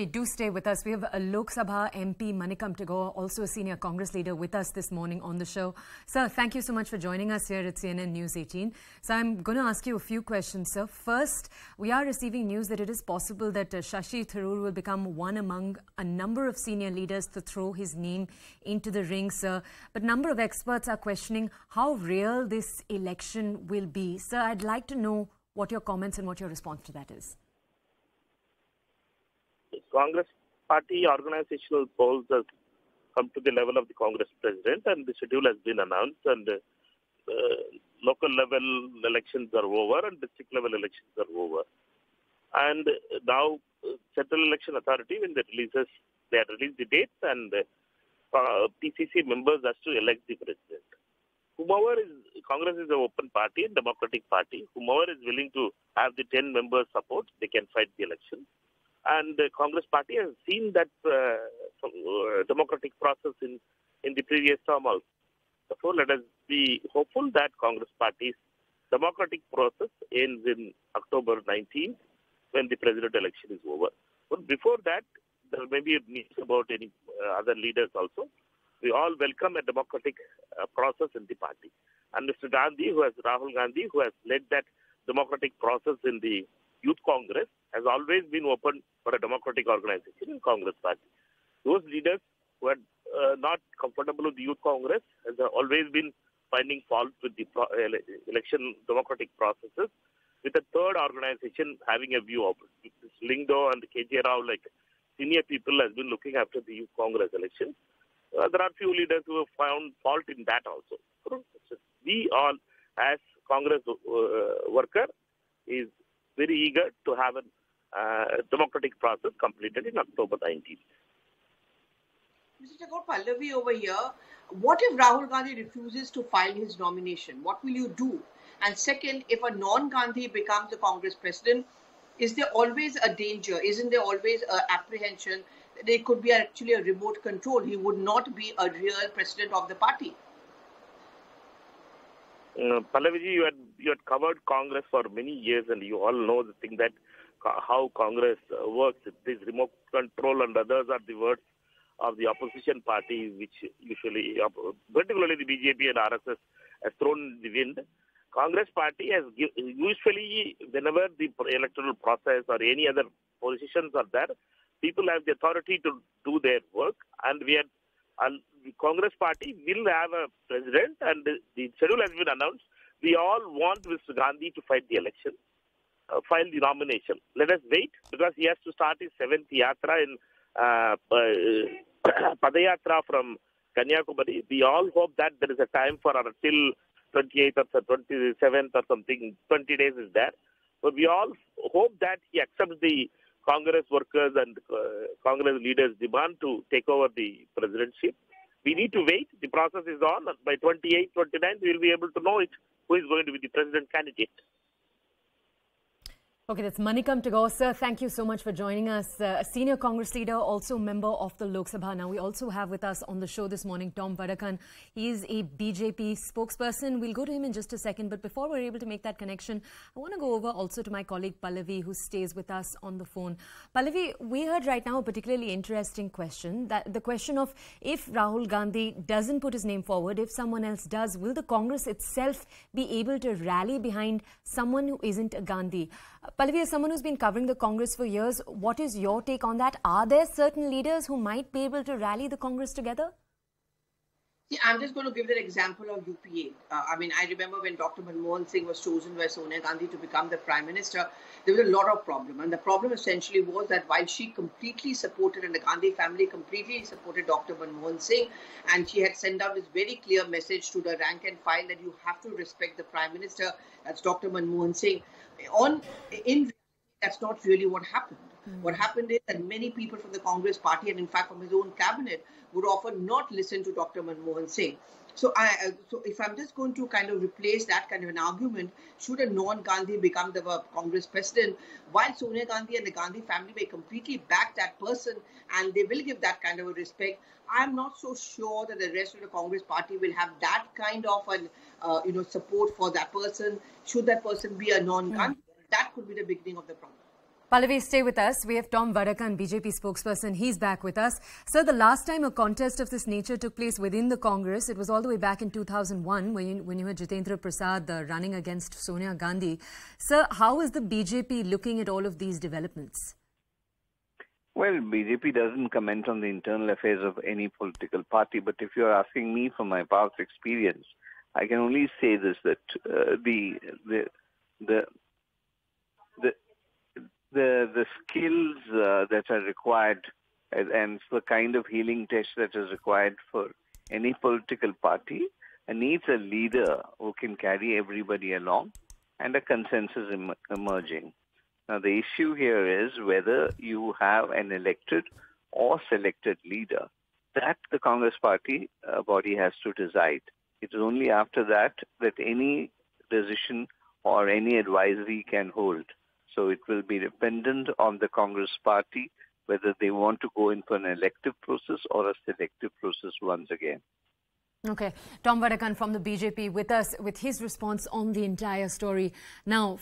Do stay with us. We have a Lok Sabha MP Manickam Tagore, also a senior Congress leader, with us this morning on the show. Sir, thank you so much for joining us here at CNN News 18. So I'm going to ask you a few questions, sir. First, we are receiving news that it is possible that Shashi Tharoor will become one among a number of senior leaders to throw his name into the ring, sir. But a number of experts are questioning how real this election will be. Sir, I'd like to know what your comments and what your response to that is. Congress party organizational polls have come to the level of the Congress president, and the schedule has been announced, and local level elections are over and district level elections are over. And now Central Election Authority, when they have released the dates, and PCC members has to elect the president. Congress is an open party and democratic party. Whomever is willing to have the 10 members support, they can fight the election. And the Congress party has seen that democratic process in the previous term also. Therefore, let us be hopeful that Congress party's democratic process ends in October 19th when the president election is over. But before that, there may be news about any other leaders also. We all welcome a democratic process in the party. And Mr. Gandhi, Rahul Gandhi, who has led that democratic process in the Youth Congress, has always been open for a democratic organization in Congress party. Those leaders who are not comfortable with the Youth Congress has always been finding fault with the election democratic processes, with a third organization having a view of it. Lingdo and KJ Rao, like senior people, has been looking after the Youth Congress elections. There are few leaders who have found fault in that also. We all, as Congress worker, is very eager to have a democratic process completed in October 19th. Mr. Tagore, Pallavi over here, what if Rahul Gandhi refuses to file his nomination? What will you do? And second, if a non-Gandhi becomes the Congress president, is there always a danger? Isn't there always an apprehension that there could be actually a remote control? He would not be a real president of the party. Pallaviji, you had covered Congress for many years, and you all know the thing that how Congress works. This remote control and others are the words of the opposition party, which usually, particularly the BJP and RSS, has thrown in the wind. Congress party has usually, whenever the electoral process or any other positions are there, people have the authority to do their work, and the Congress party will have a president, and the schedule has been announced. We all want Mr. Gandhi to fight the election, file the nomination. Let us wait, because he has to start his 7th yatra in Padayatra from Kanyakumari. We all hope that there is a time for until 28th or 27th or something, 20 days is there. So we all hope that he accepts the Congress workers and Congress leaders' demand to take over the presidency. We need to wait. The process is on. By 28th, 29th, we will be able to know who is going to be the president candidate. Okay, that's Manickam Tagore, sir. Thank you so much for joining us. A senior Congress leader, also member of the Lok Sabha. Now, we also have with us on the show this morning Tom Vadakkan. He is a BJP spokesperson. We'll go to him in just a second. But before we're able to make that connection, I want to go over also to my colleague Pallavi, who stays with us on the phone. Pallavi, we heard right now a particularly interesting question. That the question of if Rahul Gandhi doesn't put his name forward, if someone else does, will the Congress itself be able to rally behind someone who isn't a Gandhi? Pallavi, as someone who's been covering the Congress for years, what is your take on that? Are there certain leaders who might be able to rally the Congress together? See, I'm just going to give the example of UPA. I remember when Dr. Manmohan Singh was chosen by Sonia Gandhi to become the Prime Minister, there was a lot of problem. And the problem essentially was that while she completely supported, and the Gandhi family completely supported Dr. Manmohan Singh, and she had sent out this very clear message to the rank and file that you have to respect the Prime Minister, that's Dr. Manmohan Singh. In that's not really what happened. What happened is that many people from the Congress party, and in fact from his own cabinet, would often not listen to Dr. Manmohan Singh. So if I'm just going to kind of replace that kind of an argument, should a non-Gandhi become the Congress president, while Sonia Gandhi and the Gandhi family may completely back that person and they will give that kind of a respect, I'm not so sure that the rest of the Congress party will have that kind of an support for that person. Should that person be a non-Gandhi, that could be the beginning of the problem. Pallavi, stay with us. We have Tom Vadakkan, BJP spokesperson. He's back with us. Sir, the last time a contest of this nature took place within the Congress, it was all the way back in 2001 when you had Jitendra Prasad running against Sonia Gandhi. Sir, how is the BJP looking at all of these developments? Well, BJP doesn't comment on the internal affairs of any political party, but if you're asking me from my past experience, I can only say this, that the skills that are required and the kind of healing test that is required for any political party needs a leader who can carry everybody along and a consensus emerging. Now, the issue here is whether you have an elected or selected leader. That the Congress party body has to decide. It is only after that that any decision or any advisory can hold. So it will be dependent on the Congress party whether they want to go in for an elective process or a selective process once again. Okay. Tom Vadakkan from the BJP with us with his response on the entire story. Now,